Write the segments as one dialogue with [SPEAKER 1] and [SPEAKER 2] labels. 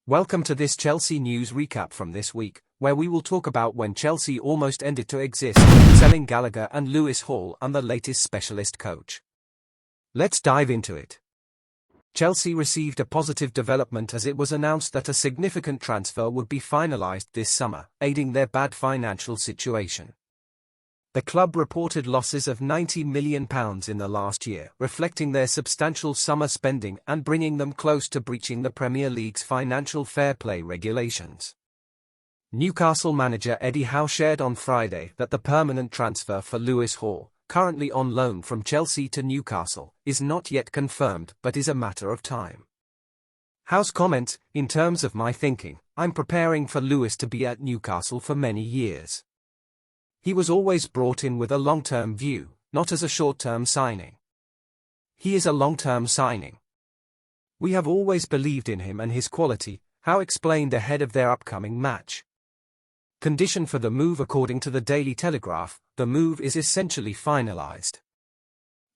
[SPEAKER 1] Welcome to this Chelsea news recap from this week, where we will talk about when Chelsea almost ended to exist, selling Gallagher and Lewis Hall and the latest specialist coach. Let's dive into it. Chelsea received a positive development as it was announced that a significant transfer would be finalised this summer, aiding their bad financial situation. The club reported losses of £90 million in the last year, reflecting their substantial summer spending and bringing them close to breaching the Premier League's financial fair play regulations. Newcastle manager Eddie Howe shared on Friday that the permanent transfer for Lewis Hall, currently on loan from Chelsea to Newcastle, is not yet confirmed but is a matter of time. Howe's comment, "In terms of my thinking, I'm preparing for Lewis to be at Newcastle for many years. He was always brought in with a long-term view, not as a short-term signing. He is a long-term signing. We have always believed in him and his quality," Howe explained ahead of their upcoming match. Condition for the move. According to the Daily Telegraph, the move is essentially finalised.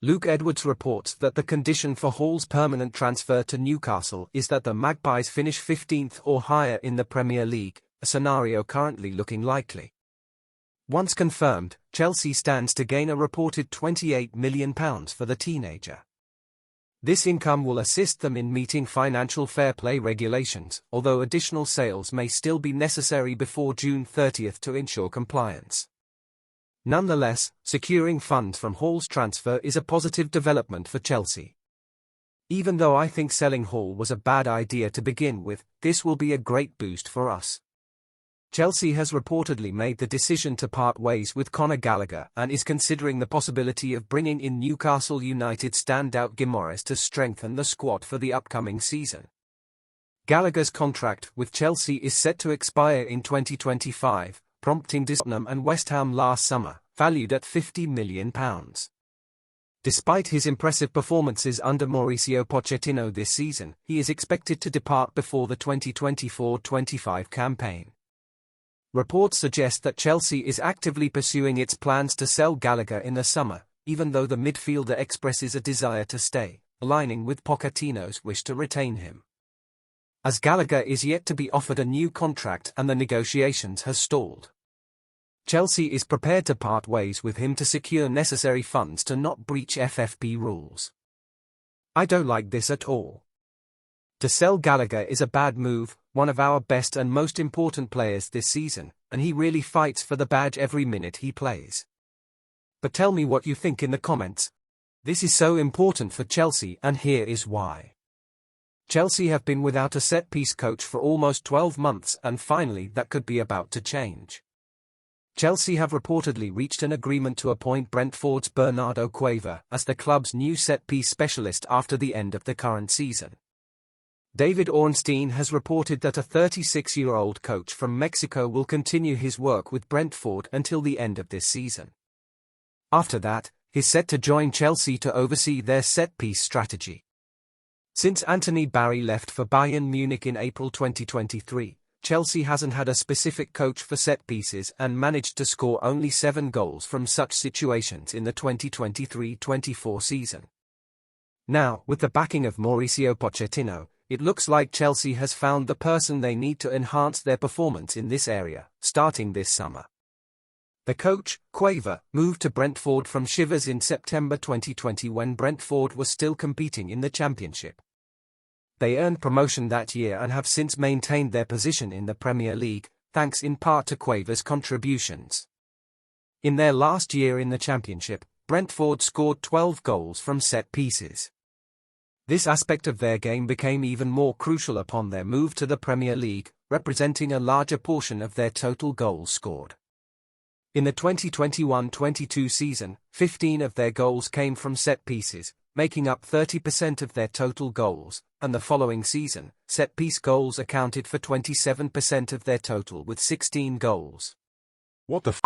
[SPEAKER 1] Luke Edwards reports that the condition for Hall's permanent transfer to Newcastle is that the Magpies finish 15th or higher in the Premier League, a scenario currently looking likely. Once confirmed, Chelsea stands to gain a reported £28 million for the teenager. This income will assist them in meeting financial fair play regulations, although additional sales may still be necessary before June 30 to ensure compliance. Nonetheless, securing funds from Hall's transfer is a positive development for Chelsea. "Even though I think selling Hall was a bad idea to begin with, this will be a great boost for us." Chelsea has reportedly made the decision to part ways with Conor Gallagher and is considering the possibility of bringing in Newcastle United standout Guimaraes to strengthen the squad for the upcoming season. Gallagher's contract with Chelsea is set to expire in 2025, prompting Tottenham and West Ham last summer, valued at £50 million. Despite his impressive performances under Mauricio Pochettino this season, he is expected to depart before the 2024-25 campaign. Reports suggest that Chelsea is actively pursuing its plans to sell Gallagher in the summer, even though the midfielder expresses a desire to stay, aligning with Pochettino's wish to retain him. As Gallagher is yet to be offered a new contract and the negotiations has stalled. Chelsea is prepared to part ways with him to secure necessary funds to not breach FFP rules. "I don't like this at all. To sell Gallagher is a bad move, one of our best and most important players this season, and he really fights for the badge every minute he plays. But tell me what you think in the comments. This is so important for Chelsea and here is why. Chelsea have been without a set-piece coach for almost 12 months and finally that could be about to change. Chelsea have reportedly reached an agreement to appoint Brentford's Bernardo Cueva as the club's new set-piece specialist after the end of the current season. David Ornstein has reported that a 36-year-old coach from Mexico will continue his work with Brentford until the end of this season. After that, he's set to join Chelsea to oversee their set-piece strategy. Since Anthony Barry left for Bayern Munich in April 2023, Chelsea hasn't had a specific coach for set-pieces and managed to score only 7 goals from such situations in the 2023-24 season. Now, with the backing of Mauricio Pochettino, it looks like Chelsea has found the person they need to enhance their performance in this area, starting this summer. The coach, Cueva, moved to Brentford from Chivas in September 2020 when Brentford was still competing in the Championship. They earned promotion that year and have since maintained their position in the Premier League, thanks in part to Cueva's contributions. In their last year in the Championship, Brentford scored 12 goals from set pieces. This aspect of their game became even more crucial upon their move to the Premier League, representing a larger portion of their total goals scored. In the 2021-22 season, 15 of their goals came from set pieces, making up 30% of their total goals, and the following season, set-piece goals accounted for 27% of their total with 16 goals.
[SPEAKER 2] What the f***?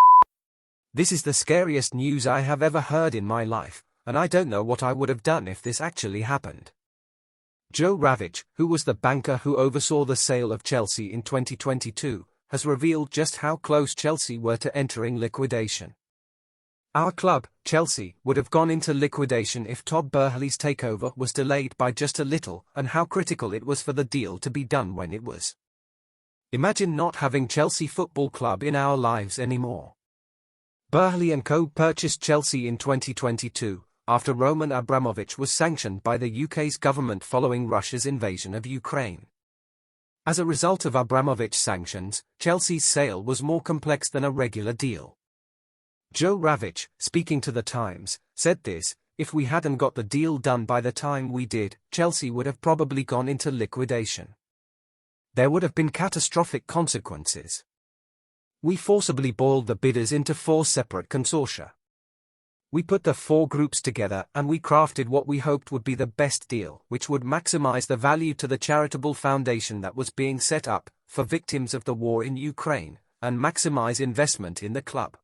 [SPEAKER 1] This is the scariest news I have ever heard in my life, and I don't know what I would have done if this actually happened. Joe Ravitch, who was the banker who oversaw the sale of Chelsea in 2022, has revealed just how close Chelsea were to entering liquidation. Our club, Chelsea, would have gone into liquidation if Todd Boehly's takeover was delayed by just a little, and how critical it was for the deal to be done when it was. Imagine not having Chelsea Football Club in our lives anymore. Boehly & Co. purchased Chelsea in 2022, after Roman Abramovich was sanctioned by the UK's government following Russia's invasion of Ukraine. As a result of Abramovich's sanctions, Chelsea's sale was more complex than a regular deal. Joe Ravitch, speaking to The Times, said this: "If we hadn't got the deal done by the time we did, Chelsea would have probably gone into liquidation. There would have been catastrophic consequences. We forcibly boiled the bidders into 4 separate consortia. We put the 4 groups together and we crafted what we hoped would be the best deal, which would maximize the value to the charitable foundation that was being set up for victims of the war in Ukraine, and maximize investment in the club.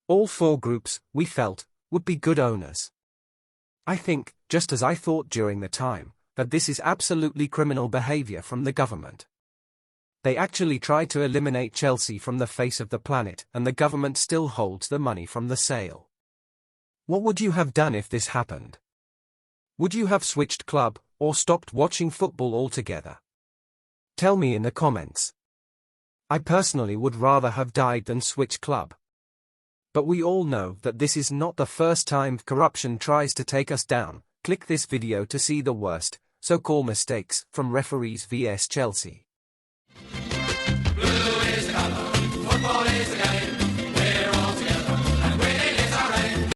[SPEAKER 1] All 4 groups, we felt, would be good owners. I think, just as I thought during the time, that this is absolutely criminal behavior from the government. They actually tried to eliminate Chelsea from the face of the planet, and the government still holds the money from the sale. What would you have done if this happened? Would you have switched club, or stopped watching football altogether? Tell me in the comments. I personally would rather have died than switch club. But we all know that this is not the first time corruption tries to take us down. Click this video to see the worst, so-called mistakes from referees vs Chelsea.